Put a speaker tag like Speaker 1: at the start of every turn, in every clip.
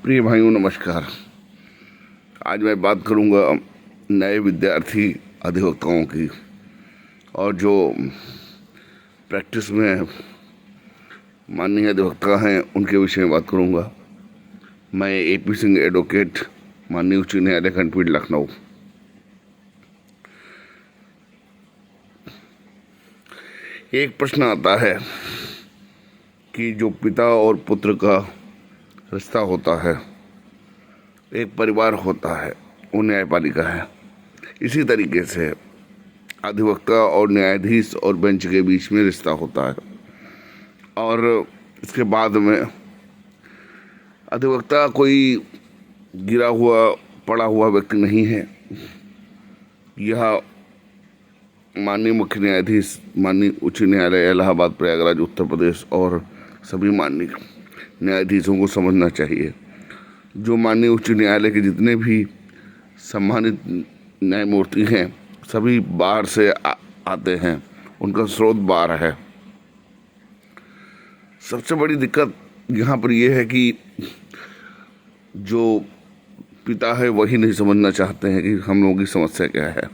Speaker 1: प्रिय भाइयों नमस्कार। आज मैं बात करूंगा नए विद्यार्थी अधिवक्ताओं की और जो प्रैक्टिस में माननीय अधिवक्ता हैं उनके विषय में बात करूंगा। मैं AP सिंह एडवोकेट, माननीय उच्च न्यायालय खंडपीठ लखनऊ। एक प्रश्न आता है कि जो पिता और पुत्र का रिश्ता होता है, एक परिवार होता है, वो न्यायपालिका है। इसी तरीके से अधिवक्ता और न्यायाधीश और बेंच के बीच में रिश्ता होता है। और इसके बाद में अधिवक्ता कोई गिरा हुआ पड़ा हुआ व्यक्ति नहीं है। यह माननीय मुख्य न्यायाधीश, माननीय उच्च न्यायालय इलाहाबाद, प्रयागराज, उत्तर प्रदेश और सभी माननीय न्यायाधीशों को समझना चाहिए। जो माननीय उच्च न्यायालय के जितने भी सम्मानित न्यायमूर्ति हैं, सभी बाहर से आते हैं, उनका स्रोत बाहर है। सबसे बड़ी दिक्कत यहाँ पर यह है कि जो पिता है वही नहीं समझना चाहते हैं कि हम लोगों की समस्या क्या है।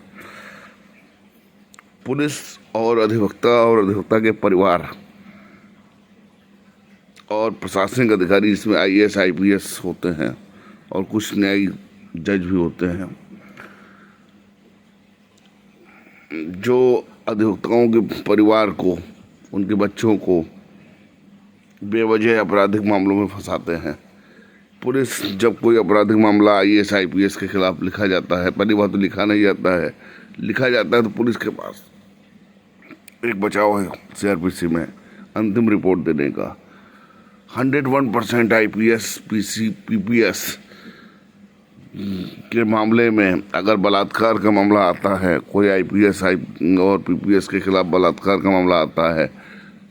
Speaker 1: पुलिस और अधिवक्ता के परिवार और प्रशासनिक अधिकारी, इसमें IAS IPS होते हैं और कुछ न्यायिक जज भी होते हैं। जो अधिवक्ताओं के परिवार को, उनके बच्चों को बेवजह आपराधिक मामलों में फंसाते हैं। पुलिस जब कोई आपराधिक मामला IAS IPS के खिलाफ लिखा जाता है, पहली बात तो लिखा नहीं जाता है, लिखा जाता है तो पुलिस के पास एक बचाव है CRPC में अंतिम रिपोर्ट देने का। 101% IPS PPS के मामले में अगर बलात्कार का मामला आता है, कोई IPS और PPS के खिलाफ बलात्कार का मामला आता है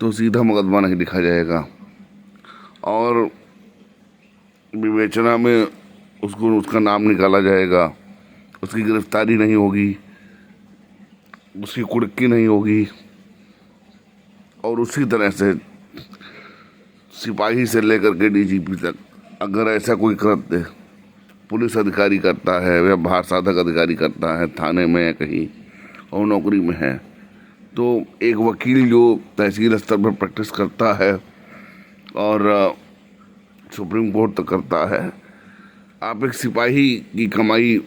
Speaker 1: तो सीधा मुकदमा नहीं लिखा जाएगा और विवेचना में उसका नाम निकाला जाएगा, उसकी गिरफ्तारी नहीं होगी, उसकी कुर्की नहीं होगी। और उसी तरह से सिपाही से लेकर के DGP तक अगर ऐसा कोई कृत्य पुलिस अधिकारी करता है या भार साधक अधिकारी करता है, थाने में या कहीं और नौकरी में है, तो एक वकील जो तहसील स्तर पर प्रैक्टिस करता है और सुप्रीम कोर्ट तक करता है, आप एक सिपाही की कमाई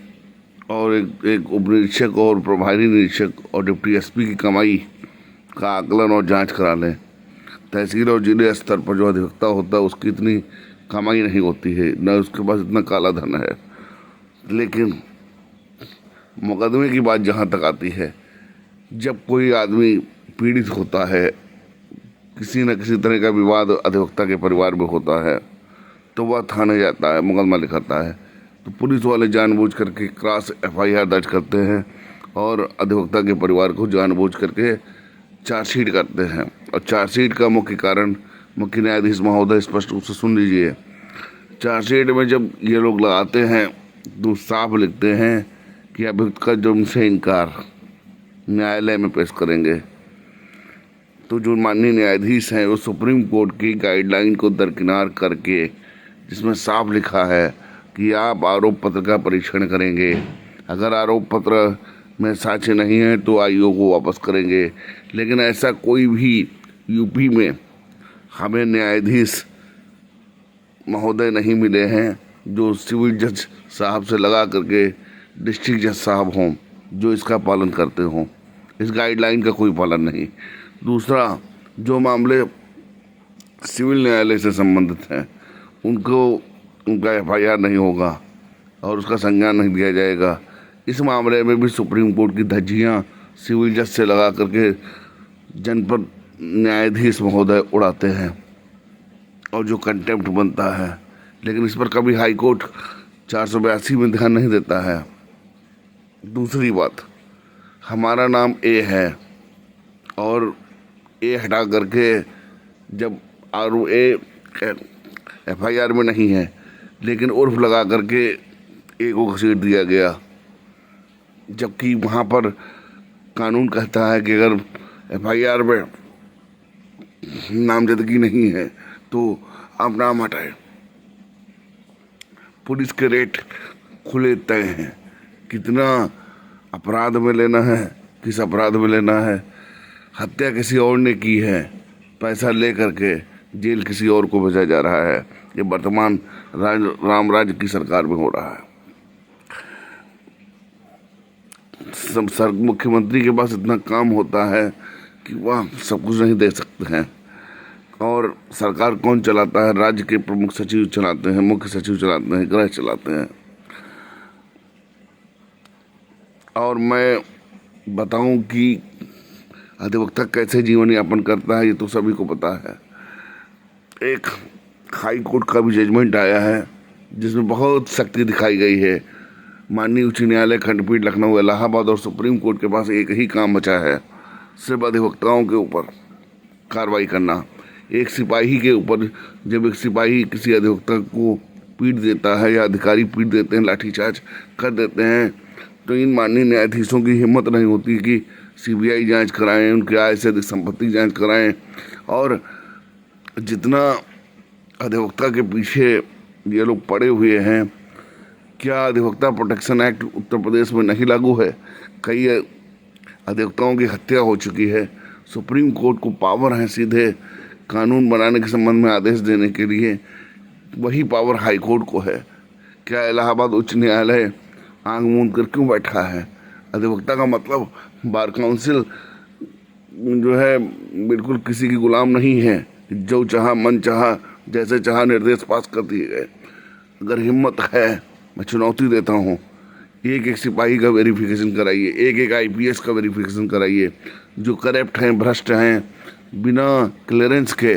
Speaker 1: और एक उप निरीक्षक और प्रभारी निरीक्षक और डिप्टी SP की कमाई का आकलन और जांच करा लें। तहसील और जिले स्तर पर जो अधिवक्ता होता है उसकी इतनी कमाई नहीं होती है, न उसके पास इतना काला धन है। लेकिन मुकदमे की बात जहाँ तक आती है, जब कोई आदमी पीड़ित होता है, किसी न किसी तरह का विवाद अधिवक्ता के परिवार में होता है, तो वह थाने जाता है, मुकदमा लिखाता है, तो पुलिस वाले जानबूझ करके क्रॉस FIR दर्ज करते हैं और अधिवक्ता के परिवार को जानबूझ करके चार्जशीट करते हैं। और चार्जशीट का मुख्य कारण, मुख्य न्यायाधीश महोदय स्पष्ट रूप से सुन लीजिए, चार्जशीट में जब ये लोग लगाते हैं तो साफ लिखते हैं कि अभियुक्त का जुर्म से इनकार न्यायालय में पेश करेंगे। तो जो माननीय न्यायाधीश हैं वो सुप्रीम कोर्ट की गाइडलाइन को दरकिनार करके, जिसमें साफ लिखा है कि आप आरोप पत्र का परीक्षण करेंगे, अगर आरोप पत्र में साक्ष्य नहीं है तो IO को वापस करेंगे। लेकिन ऐसा कोई भी UP में हमें न्यायाधीश महोदय नहीं मिले हैं जो सिविल जज साहब से लगा करके डिस्ट्रिक्ट जज साहब हों, जो इसका पालन करते हों। इस गाइडलाइन का कोई पालन नहीं। दूसरा, जो मामले सिविल न्यायालय से संबंधित हैं उनका FIR नहीं होगा और उसका संज्ञान नहीं दिया जाएगा। इस मामले में भी सुप्रीम कोर्ट की धज्जियाँ सिविल जज से लगा करके जनपद न्यायाधीश महोदय उड़ाते हैं और जो कंटेम्प्ट बनता है। लेकिन इस पर कभी हाई कोर्ट 482 में ध्यान नहीं देता है। दूसरी बात, हमारा नाम A है और A हटा करके जब FIR में नहीं है, लेकिन उर्फ लगा करके A को घसीट दिया गया, जबकि वहाँ पर कानून कहता है कि अगर FIR में नामजदगी नहीं है तो आप नाम हटाएं। पुलिस के रेट खुले तय हैं, कितना अपराध में लेना है, किस अपराध में लेना है। हत्या किसी और ने की है, पैसा ले करके जेल किसी और को भेजा जा रहा है। ये वर्तमान राम राज्य की सरकार में हो रहा है। मुख्यमंत्री के पास इतना काम होता है कि वह सब कुछ नहीं दे सकते हैं। और सरकार कौन चलाता है? राज्य के प्रमुख सचिव चलाते हैं, मुख्य सचिव चलाते हैं, गृह चलाते हैं। और मैं बताऊं कि अधिवक्ता कैसे जीवन यापन करता है, ये तो सभी को पता है। एक हाई कोर्ट का भी जजमेंट आया है जिसमें बहुत सख्ती दिखाई गई है। माननीय उच्च न्यायालय, खंडपीठ लखनऊ, इलाहाबाद और सुप्रीम कोर्ट के पास एक ही काम बचा है, सिर्फ अधिवक्ताओं के ऊपर कार्रवाई करना। एक सिपाही के ऊपर जब एक सिपाही किसी अधिवक्ता को पीट देता है या अधिकारी पीट देते हैं, लाठीचार्ज कर देते हैं, तो इन माननीय न्यायाधीशों की हिम्मत नहीं होती कि सीबीआई जांच कराएं, उनके आय से अधिक संपत्ति जांच कराएं। और जितना अधिवक्ता के पीछे ये लोग पड़े हुए हैं, क्या अधिवक्ता प्रोटेक्शन एक्ट उत्तर प्रदेश में नहीं लागू है? कई अधिवक्ताओं की हत्या हो चुकी है। सुप्रीम कोर्ट को पावर है सीधे कानून बनाने के संबंध में आदेश देने के लिए, वही पावर हाई कोर्ट को है। क्या इलाहाबाद उच्च न्यायालय आंख मूंद कर क्यों बैठा है? अधिवक्ता का मतलब बार काउंसिल जो है बिल्कुल किसी की गुलाम नहीं है, जो चाहा मन चाहा जैसे चाहा निर्देश पास कर दिए गए। अगर हिम्मत है, मैं चुनौती देता हूँ, एक एक सिपाही का वेरिफिकेशन कराइए, एक एक आईपीएस का वेरिफिकेशन कराइए। जो करप्ट हैं, भ्रष्ट हैं, बिना क्लियरेंस के,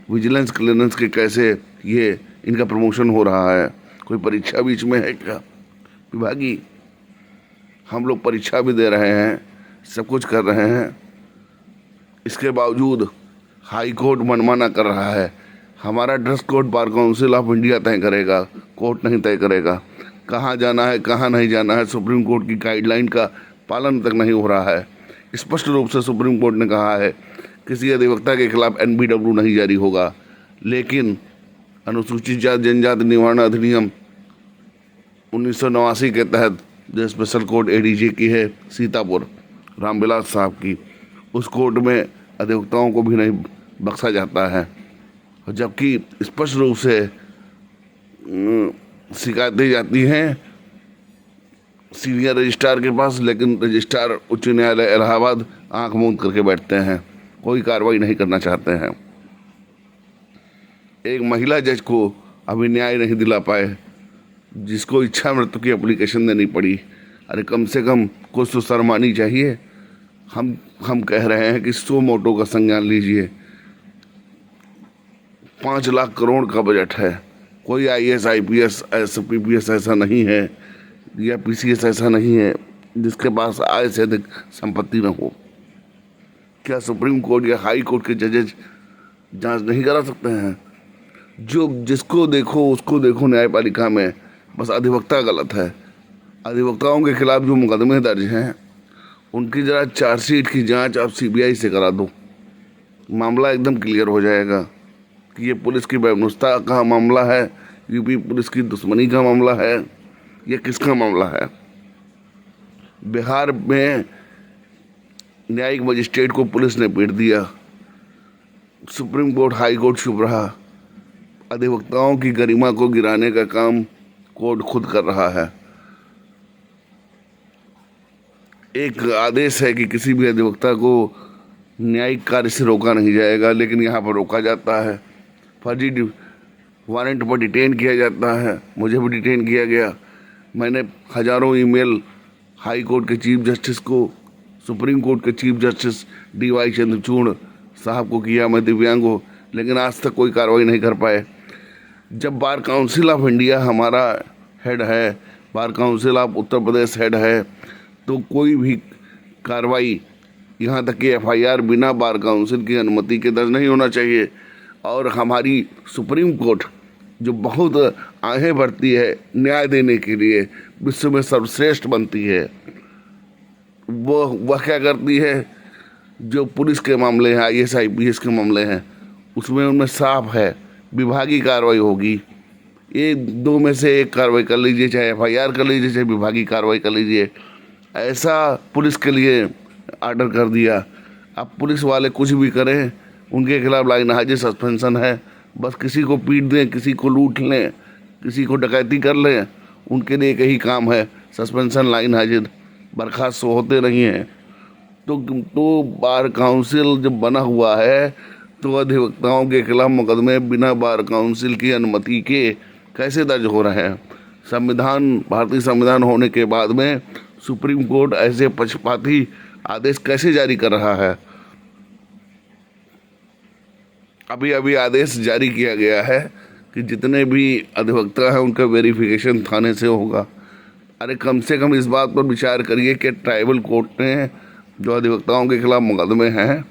Speaker 1: विजिलेंस क्लियरेंस के कैसे ये इनका प्रमोशन हो रहा है? कोई परीक्षा बीच में है क्या विभागी? हम लोग परीक्षा भी दे रहे हैं, सब कुछ कर रहे हैं, इसके बावजूद हाई कोर्ट मनमाना कर रहा है। हमारा dress code bar council of India तय करेगा, कोर्ट नहीं तय करेगा। कहाँ जाना है, कहाँ नहीं जाना है, सुप्रीम कोर्ट की गाइडलाइन का पालन तक नहीं हो रहा है। स्पष्ट रूप से सुप्रीम कोर्ट ने कहा है किसी अधिवक्ता के खिलाफ एनबीडब्ल्यू नहीं जारी होगा, लेकिन अनुसूचित जाति जनजाति निवारण अधिनियम 1989 के तहत जो स्पेशल कोर्ट एडीजे की है सीतापुर, रामविलास साहब की, उस कोर्ट में अधिवक्ताओं को भी नहीं बख्शा जाता है। जबकि स्पष्ट रूप से शिकायतें जाती हैं सीनियर रजिस्ट्रार के पास, लेकिन रजिस्ट्रार उच्च न्यायालय इलाहाबाद आंख मूंद करके बैठते हैं, कोई कार्रवाई नहीं करना चाहते हैं। एक महिला जज को अभी न्याय नहीं दिला पाए, जिसको इच्छा मृत्यु की एप्लीकेशन देनी पड़ी। अरे कम से कम कुछ तो शर्म आनी चाहिए। हम कह रहे हैं कि 100 मोटो का संज्ञान लीजिए। 5 लाख करोड़ का बजट है। कोई आईएएस, आईपीएस, पीपीएस ऐसा नहीं है या पीसीएस ऐसा नहीं है जिसके पास आय से अधिक संपत्ति न हो। क्या सुप्रीम कोर्ट या हाई कोर्ट के जजेज जांच नहीं करा सकते हैं? जो जिसको देखो उसको देखो न्यायपालिका में, बस अधिवक्ता गलत है। अधिवक्ताओं के खिलाफ जो मुकदमे दर्ज हैं उनकी जरा चार्जशीट की जांच आप सीबीआई से करा दो, मामला एकदम क्लियर हो जाएगा कि ये पुलिस की बेवकूफ़ी का मामला है, यूपी पुलिस की दुश्मनी का मामला है, ये किसका मामला है। बिहार में न्यायिक मजिस्ट्रेट को पुलिस ने पीट दिया, सुप्रीम कोर्ट, हाई कोर्ट चुप रहा। अधिवक्ताओं की गरिमा को गिराने का काम कोर्ट खुद कर रहा है। एक आदेश है कि किसी भी अधिवक्ता को न्यायिक कार्य से रोका नहीं जाएगा, लेकिन यहाँ पर रोका जाता है। फर्जी वारंट पर डिटेन किया जाता है। मुझे भी डिटेन किया गया। मैंने हजारों ईमेल हाई कोर्ट के चीफ जस्टिस को, सुप्रीम कोर्ट के चीफ जस्टिस डीवाई चंद्रचूड़ साहब को किया, मैं दिव्यांग हूँ, लेकिन आज तक कोई कार्रवाई नहीं कर पाए। जब बार काउंसिल ऑफ इंडिया हमारा हेड है, bar council of Uttar Pradesh head है, तो कोई भी कार्रवाई, यहाँ तक कि एफआईआर बिना बार काउंसिल की अनुमति के दर्ज नहीं होना चाहिए। और हमारी सुप्रीम कोर्ट जो बहुत आहें भरती है न्याय देने के लिए, विश्व में सर्वश्रेष्ठ बनती है, वह क्या करती है? जो पुलिस के मामले हैं, आईएएस आईपीएस के मामले हैं, उसमें उनमें साफ है विभागीय कार्रवाई होगी। ये दो में से एक कार्रवाई कर लीजिए, चाहे एफआईआर कर लीजिए, चाहे विभागीय कार्रवाई कर लीजिए। ऐसा पुलिस के लिए आर्डर कर दिया। अब पुलिस वाले कुछ भी करें, उनके खिलाफ लाइन हाजिर सस्पेंशन है। बस किसी को पीट दें, किसी को लूट लें, किसी को डकैती कर लें, उनके लिए एक ही काम है, सस्पेंशन, लाइन हाजिर, बर्खास्त होते नहीं हैं। तो बार काउंसिल जब बना हुआ है तो अधिवक्ताओं के खिलाफ मुकदमे बिना बार काउंसिल की अनुमति के कैसे दर्ज हो रहे हैं? संविधान, भारतीय संविधान होने के बाद में सुप्रीम कोर्ट ऐसे पक्षपाती आदेश कैसे जारी कर रहा है? अभी अभी आदेश जारी किया गया है कि जितने भी अधिवक्ता हैं उनका वेरिफिकेशन थाने से होगा। अरे कम से कम इस बात पर विचार करिए कि ट्राइबल कोर्ट ने जो अधिवक्ताओं के खिलाफ मुकदमे हैं,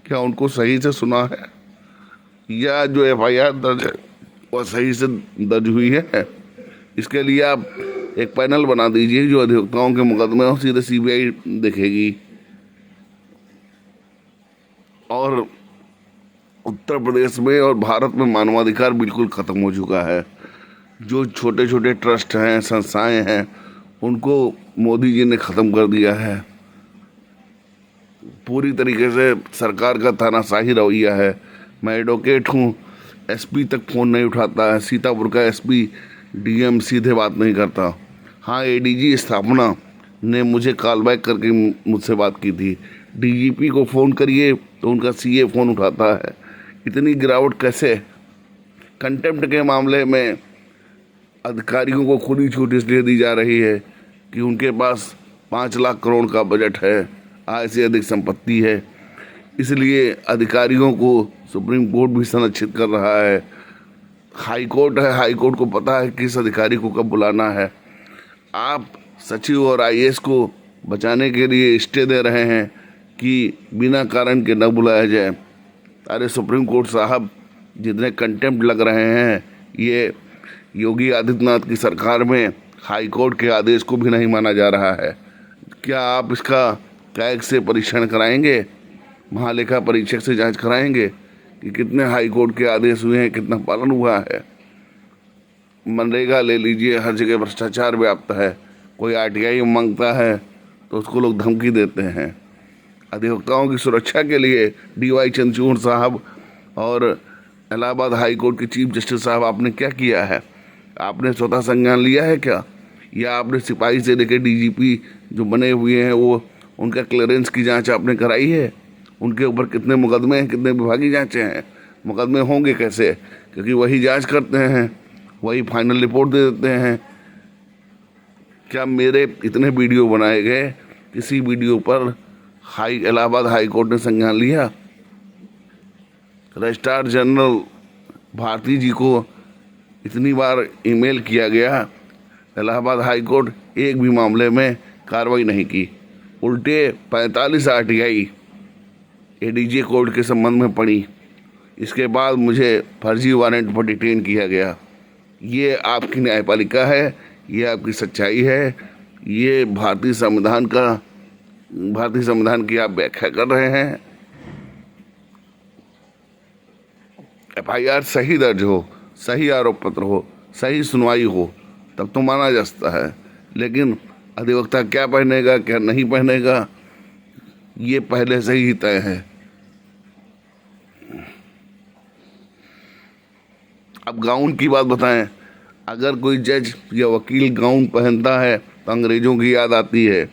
Speaker 1: क्या उनको सही से सुना है, या जो एफआईआर दर्ज है वह सही से दर्ज हुई है? इसके लिए आप एक पैनल बना दीजिए जो अधिवक्ताओं के मुकदमे हो, सीधे सीबीआई देखेगी। और उत्तर प्रदेश में और भारत में मानवाधिकार बिल्कुल ख़त्म हो चुका है। जो छोटे छोटे ट्रस्ट हैं, संस्थाएं हैं, उनको मोदी जी ने ख़त्म कर दिया है। पूरी तरीके से सरकार का तानाशाही रवैया है। मैं एडवोकेट हूँ, एसपी तक फ़ोन नहीं उठाता है। सीतापुर का एसपी, डीएम सीधे बात नहीं करता। हाँ, एडीजी स्थापना ने मुझे कॉल बैक करके मुझसे बात की थी। डीजीपी को फ़ोन करिए तो उनका सीए फ़ोन उठाता है। इतनी गिरावट कैसे? कंटेम्प्ट के मामले में अधिकारियों को खुली छूट इसलिए दी जा रही है कि उनके पास 5 लाख करोड़ का बजट है, आय से अधिक संपत्ति है, इसलिए अधिकारियों को सुप्रीम कोर्ट भी संरक्षित कर रहा है। हाई कोर्ट है, हाई कोर्ट को पता है किस अधिकारी को कब बुलाना है। आप सचिव और आईएएस को बचाने के लिए स्टे दे रहे हैं कि बिना कारण के न बुलाया जाए। अरे सुप्रीम कोर्ट साहब, जितने कंटेम्प्ट लग रहे हैं, ये योगी आदित्यनाथ की सरकार में हाई कोर्ट के आदेश को भी नहीं माना जा रहा है। क्या आप इसका कैग से परीक्षण कराएंगे? महालेखा परीक्षक से जांच कराएंगे कि कितने हाई कोर्ट के आदेश हुए हैं, कितना पालन हुआ है? मनरेगा ले लीजिए, हर जगह भ्रष्टाचार व्याप्त है। कोई आरटीआई मांगता है तो उसको लोग धमकी देते हैं। अधिवक्ताओं की सुरक्षा के लिए डीवाई चंद्रचूड़ साहब और इलाहाबाद हाई कोर्ट के चीफ जस्टिस साहब, आपने क्या किया है? आपने स्वतः संज्ञान लिया है क्या? या आपने सिपाही से लेकर डीजीपी जो बने हुए हैं वो उनका क्लियरेंस की जांच आपने कराई है? उनके ऊपर कितने मुकदमे हैं, कितने विभागीय जांचें हैं? मुकदमे होंगे कैसे? क्योंकि वही जांच करते हैं, वही फाइनल रिपोर्ट दे देते हैं। क्या मेरे इतने वीडियो बनाए गए, किसी वीडियो पर इलाहाबाद हाई कोर्ट ने संज्ञान लिया? रजिस्ट्रार जनरल भारती जी को इतनी बार ईमेल किया गया, इलाहाबाद हाई कोर्ट एक भी मामले में कार्रवाई नहीं की। उल्टे 45 आरटीआई एडीजे कोर्ट के संबंध में पड़ी। इसके बाद मुझे फर्जी वारंट पर डिटेन किया गया। ये आपकी न्यायपालिका है, ये आपकी सच्चाई है, ये भारतीय संविधान की आप व्याख्या कर रहे हैं। एफआईआर सही दर्ज हो, सही आरोप पत्र हो, सही सुनवाई हो, तब तो माना जा सकता है। लेकिन अधिवक्ता क्या पहनेगा, क्या नहीं पहनेगा, ये पहले से ही तय है। अब गाउन की बात बताएं। अगर कोई जज या वकील गाउन पहनता है तो अंग्रेज़ों की याद आती है।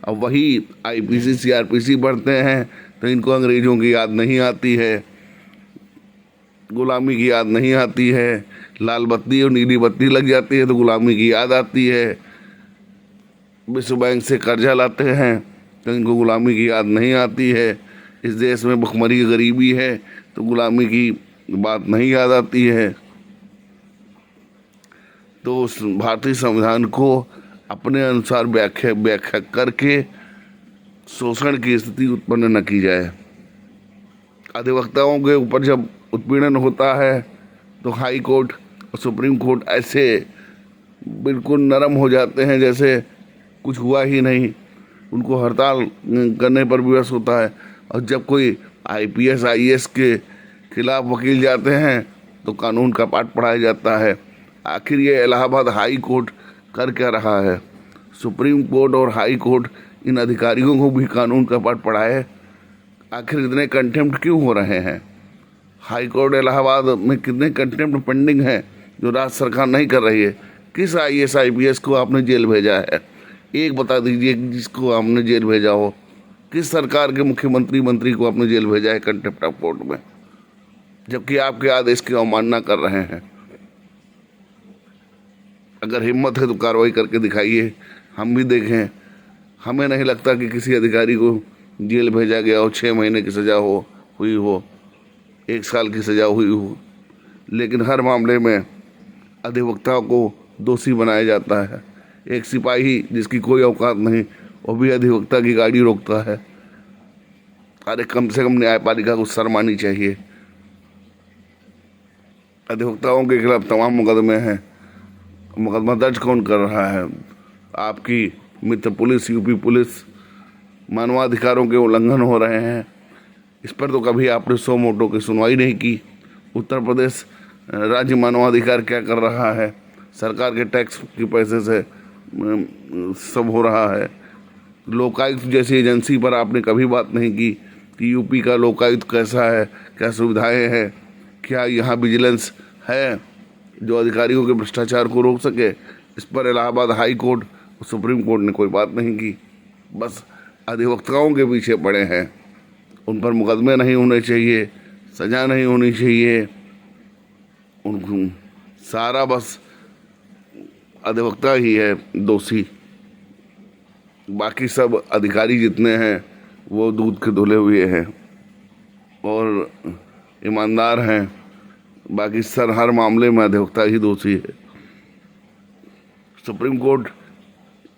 Speaker 1: अब वही आईपीसी सीआरपीसी पढ़ते हैं तो इनको अंग्रेज़ों की याद नहीं आती है, गुलामी की याद नहीं आती है। लाल बत्ती और नीली बत्ती लग जाती है तो गुलामी की याद आती है। विश्व बैंक से कर्जा लाते हैं तो इनको गुलामी की याद नहीं आती है। इस देश में भुखमरी गरीबी है तो गुलामी की बात नहीं याद आती है। तो उस भारतीय संविधान को अपने अनुसार व्याख्या करके शोषण की स्थिति उत्पन्न न की जाए। अधिवक्ताओं के ऊपर जब उत्पीड़न होता है तो हाई कोर्ट और सुप्रीम कोर्ट ऐसे बिल्कुल नरम हो जाते हैं जैसे कुछ हुआ ही नहीं। उनको हड़ताल करने पर विवश होता है। और जब कोई आईपीएस आईएएस के खिलाफ वकील जाते हैं तो कानून का पाठ पढ़ाया जाता है। आखिर ये इलाहाबाद हाई कोर्ट कर क्या रहा है? सुप्रीम कोर्ट और हाई कोर्ट इन अधिकारियों को भी कानून का पाठ पढ़ाए। आखिर इतने कंटेम्प्ट क्यों हो रहे हैं? हाई कोर्ट इलाहाबाद में कितने कंटेम्प्ट पेंडिंग हैं जो राज्य सरकार नहीं कर रही है? किस IAS IPS को आपने जेल भेजा है? एक बता दीजिए जिसको आपने जेल भेजा हो। किस सरकार के मुख्यमंत्री मंत्री को आपने जेल भेजा है कंटेम्प्ट ऑफ कोर्ट में, जबकि आपके आदेश की अवमानना कर रहे हैं? अगर हिम्मत है तो कार्रवाई करके दिखाइए, हम भी देखें। हमें नहीं लगता कि किसी अधिकारी को जेल भेजा गया हो, 6 महीने की सज़ा हुई हो, 1 साल की सज़ा हुई हो, लेकिन हर मामले में अधिवक्ता को दोषी बनाया जाता है। एक सिपाही जिसकी कोई औकात नहीं, वो भी अधिवक्ता की गाड़ी रोकता है। अरे कम से कम न्यायपालिका को शर्म आनी चाहिए। अधिवक्ताओं के खिलाफ तमाम मुकदमे हैं, मुकदमा दर्ज कौन कर रहा है? आपकी मित्र पुलिस, यूपी पुलिस। मानवाधिकारों के उल्लंघन हो रहे हैं, इस पर तो कभी आपने सो मोटो की सुनवाई नहीं की। उत्तर प्रदेश राज्य मानवाधिकार क्या कर रहा है? सरकार के टैक्स के पैसे से सब हो रहा है। लोकायुक्त जैसी एजेंसी पर आपने कभी बात नहीं की कि यूपी का लोकायुक्त कैसा है, क्या सुविधाएं हैं, क्या यहाँ विजिलेंस है जो अधिकारियों के भ्रष्टाचार को रोक सके? इस पर इलाहाबाद हाई कोर्ट और सुप्रीम कोर्ट ने कोई बात नहीं की। बस अधिवक्ताओं के पीछे पड़े हैं। उन पर मुकदमे नहीं होने चाहिए, सज़ा नहीं होनी चाहिए। उनको सारा बस अधिवक्ता ही है दोषी, बाकी सब अधिकारी जितने हैं वो दूध के धुले हुए हैं और ईमानदार हैं। बाकी सर हर मामले में अधिवक्ता ही दोषी है। सुप्रीम कोर्ट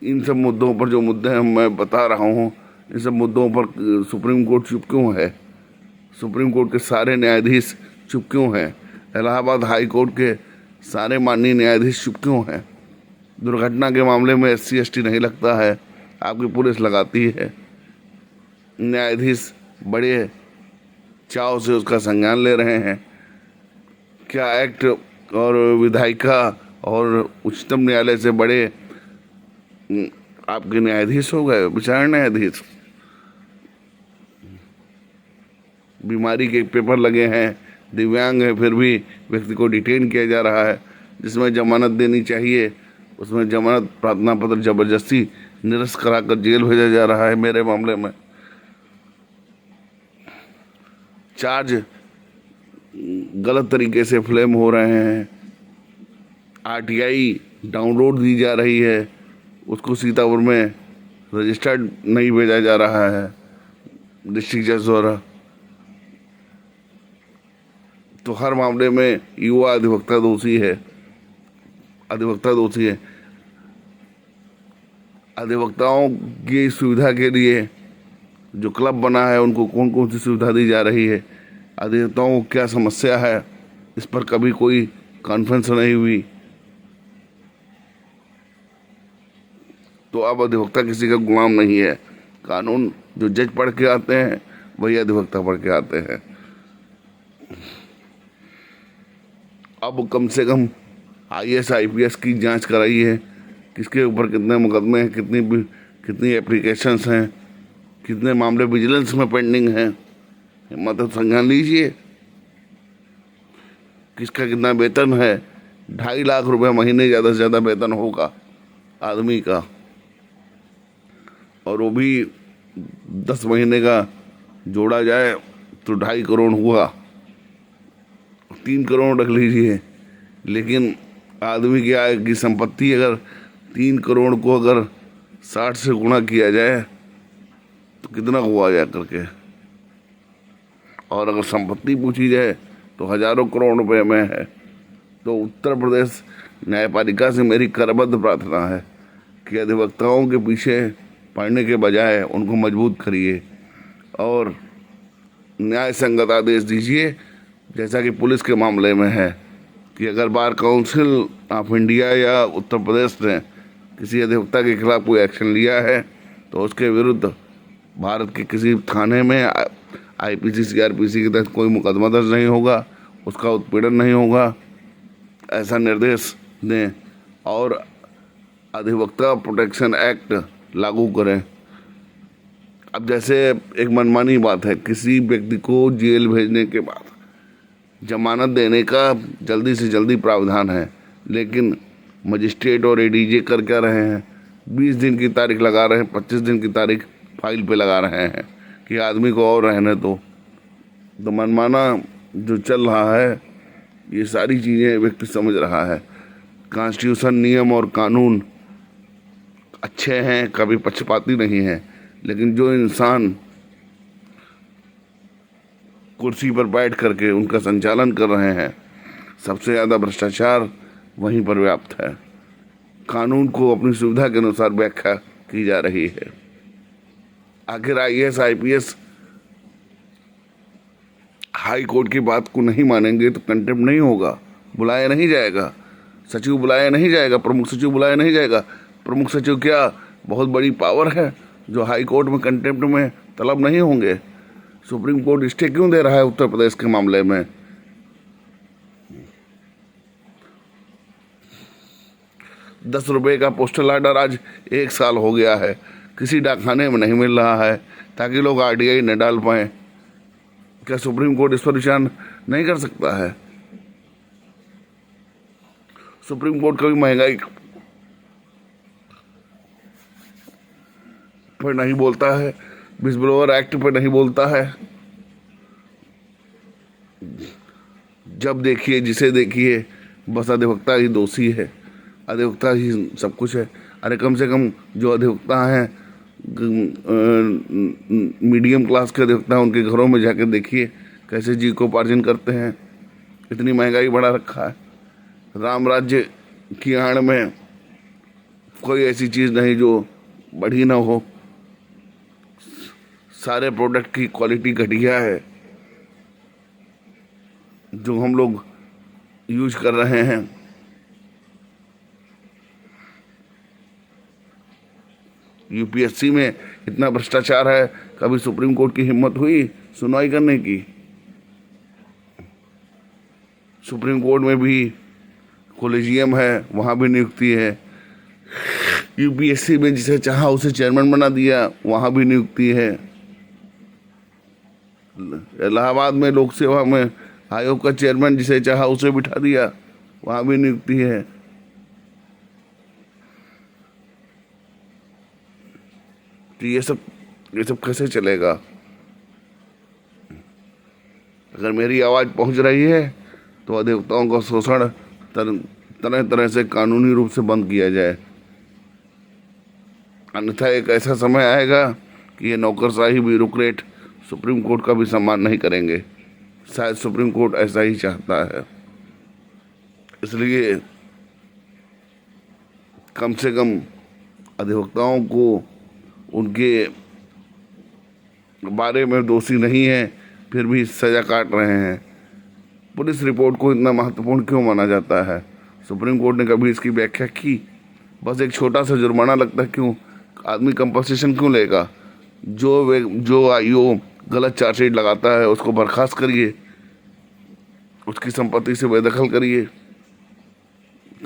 Speaker 1: इन सब मुद्दों पर, जो मुद्दे हैं मैं बता रहा हूँ, इन सब मुद्दों पर सुप्रीम कोर्ट चुप क्यों है? सुप्रीम कोर्ट के सारे न्यायाधीश चुप क्यों हैं? इलाहाबाद हाई कोर्ट के सारे माननीय न्यायाधीश चुप क्यों हैं? दुर्घटना के मामले में SC ST नहीं लगता है, आपकी पुलिस लगाती है। न्यायाधीश बड़े चाव से उसका संज्ञान ले रहे हैं। क्या एक्ट और विधायिका और उच्चतम न्यायालय से बड़े आपके न्यायाधीश हो गए, विचारण न्यायाधीश? बीमारी के पेपर लगे हैं, दिव्यांग है, फिर भी व्यक्ति को डिटेन किया जा रहा है। जिसमें जमानत देनी चाहिए उसमें जमानत प्रार्थना पत्र जबरदस्ती निरस्त कराकर जेल भेजा जा रहा है। मेरे मामले में चार्ज गलत तरीके से फ्लेम हो रहे हैं। RTI डाउनलोड दी जा रही है, उसको सीतापुर में रजिस्टर्ड नहीं भेजा जा रहा है डिस्ट्रिक्ट जज द्वारा। तो हर मामले में युवा अधिवक्ता दोषी है, अधिवक्ता दोषी है। अधिवक्ताओं की सुविधा के लिए जो क्लब बना है उनको कौन कौन सी सुविधा दी जा रही है, अधिवक्ताओं को क्या समस्या है, इस पर कभी कोई कॉन्फ्रेंस नहीं हुई। तो अब अधिवक्ता किसी का गुलाम नहीं है। कानून जो जज पढ़ के आते हैं वही अधिवक्ता पढ़ के आते हैं। अब कम से कम IAS IPS की जांच कराई है, किसके ऊपर कितने मुकदमे हैं, कितनी एप्लीकेशंस हैं, कितने मामले विजिलेंस में पेंडिंग हैं, मतलब संज्ञान लीजिए। किसका कितना वेतन है? 2.5 लाख रुपए महीने ज़्यादा से ज़्यादा वेतन होगा आदमी का, और वो भी 10 महीने का जोड़ा जाए तो 2.5 करोड़ हुआ, 3 करोड़ रख लीजिए। लेकिन आदमी की आय की संपत्ति अगर 3 करोड़ को अगर 60 से गुणा किया जाए तो कितना हुआ जा करके, और अगर संपत्ति पूछी जाए तो हजारों करोड़ रुपए में है। तो उत्तर प्रदेश न्यायपालिका से मेरी करबद्ध प्रार्थना है कि अधिवक्ताओं के पीछे पड़ने के बजाय उनको मजबूत करिए और न्याय संगत आदेश दीजिए, जैसा कि पुलिस के मामले में है कि अगर बार काउंसिल ऑफ इंडिया या उत्तर प्रदेश ने किसी अधिवक्ता के खिलाफ कोई एक्शन लिया है तो उसके विरुद्ध भारत के किसी थाने में IPC CRPC के तहत कोई मुकदमा दर्ज नहीं होगा, उसका उत्पीड़न नहीं होगा। ऐसा निर्देश दें और अधिवक्ता प्रोटेक्शन एक्ट लागू करें। अब जैसे एक मनमानी बात है, किसी व्यक्ति को जेल भेजने के बाद जमानत देने का जल्दी से जल्दी प्रावधान है, लेकिन मजिस्ट्रेट और एडीजे कर क्या रहे हैं, 20 दिन की तारीख लगा रहे हैं, 25 दिन की तारीख फाइल पे लगा रहे हैं कि आदमी को और रहने दो। तो मनमाना जो चल रहा है, ये सारी चीज़ें व्यक्ति समझ रहा है। कॉन्स्टिट्यूशन, नियम और कानून अच्छे हैं, कभी पक्षपाती नहीं है, लेकिन जो इंसान कुर्सी पर बैठ करके उनका संचालन कर रहे हैं, सबसे ज़्यादा भ्रष्टाचार वहीं पर व्याप्त है। कानून को अपनी सुविधा के अनुसार व्याख्या की जा रही है। आखिर IAS IPS हाई कोर्ट की बात को नहीं मानेंगे तो कंटेम्प्ट नहीं होगा, बुलाया नहीं जाएगा, सचिव बुलाया नहीं जाएगा, प्रमुख सचिव बुलाया नहीं जाएगा। प्रमुख सचिव क्या बहुत बड़ी पावर है जो हाई कोर्ट में कंटेम्प्ट में तलब नहीं होंगे? सुप्रीम कोर्ट स्टे क्यों दे रहा है उत्तर प्रदेश के मामले में? 10 रुपये का पोस्टल ऑर्डर आज 1 साल हो गया है, किसी डाकखाने में नहीं मिल रहा है ताकि लोग RTI न डाल पाएँ। क्या सुप्रीम कोर्ट इस पर विचार नहीं कर सकता है? सुप्रीम कोर्ट कभी महंगाई पर नहीं बोलता है, विस्बलोअर एक्ट पर नहीं बोलता है। जब देखिए जिसे देखिए बस अधिवक्ता ही दोषी है, अधिवक्ता ही सब कुछ है। अरे कम से कम जो अधिवक्ता हैं, मीडियम क्लास के अधिवक्ता, उनके घरों में जाकर देखिए कैसे जीविकोपार्जन करते हैं। इतनी महंगाई बढ़ा रखा है। राम राज्य की आड़ में कोई ऐसी चीज़ नहीं जो बढ़ी ना हो। सारे प्रोडक्ट की क्वालिटी घटिया है जो हम लोग यूज कर रहे हैं। UPSC में इतना भ्रष्टाचार है, कभी सुप्रीम कोर्ट की हिम्मत हुई सुनवाई करने की? सुप्रीम कोर्ट में भी कॉलेजियम है, वहाँ भी नियुक्ति है। UPSC में जिसे चाहा उसे चेयरमैन बना दिया, वहाँ भी नियुक्ति है। इलाहाबाद में लोक सेवा में आयोग का चेयरमैन जिसे चाहा उसे बिठा दिया, वहाँ भी नियुक्ति है। तो ये सब कैसे चलेगा? अगर मेरी आवाज़ पहुंच रही है तो अधिवक्ताओं का शोषण तरह तरह से कानूनी रूप से बंद किया जाए, अन्यथा एक ऐसा समय आएगा कि ये नौकरशाही ब्यूरोक्रेट सुप्रीम कोर्ट का भी सम्मान नहीं करेंगे। शायद सुप्रीम कोर्ट ऐसा ही चाहता है। इसलिए कम से कम अधिवक्ताओं को उनके बारे में दोषी नहीं है फिर भी सज़ा काट रहे हैं। पुलिस रिपोर्ट को इतना महत्वपूर्ण क्यों माना जाता है? सुप्रीम कोर्ट ने कभी इसकी व्याख्या की? बस एक छोटा सा जुर्माना लगता है, क्यों? आदमी कंपनसेशन क्यों लेगा? जो IO गलत चार्जशीट लगाता है उसको बर्खास्त करिए, उसकी संपत्ति से बेदखल करिए,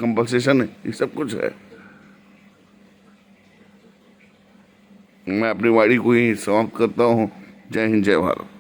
Speaker 1: कंपनसेशन ये सब कुछ है। मैं अपनी वाणी को ही समाप्त करता हूँ। जय हिंद, जय भारत।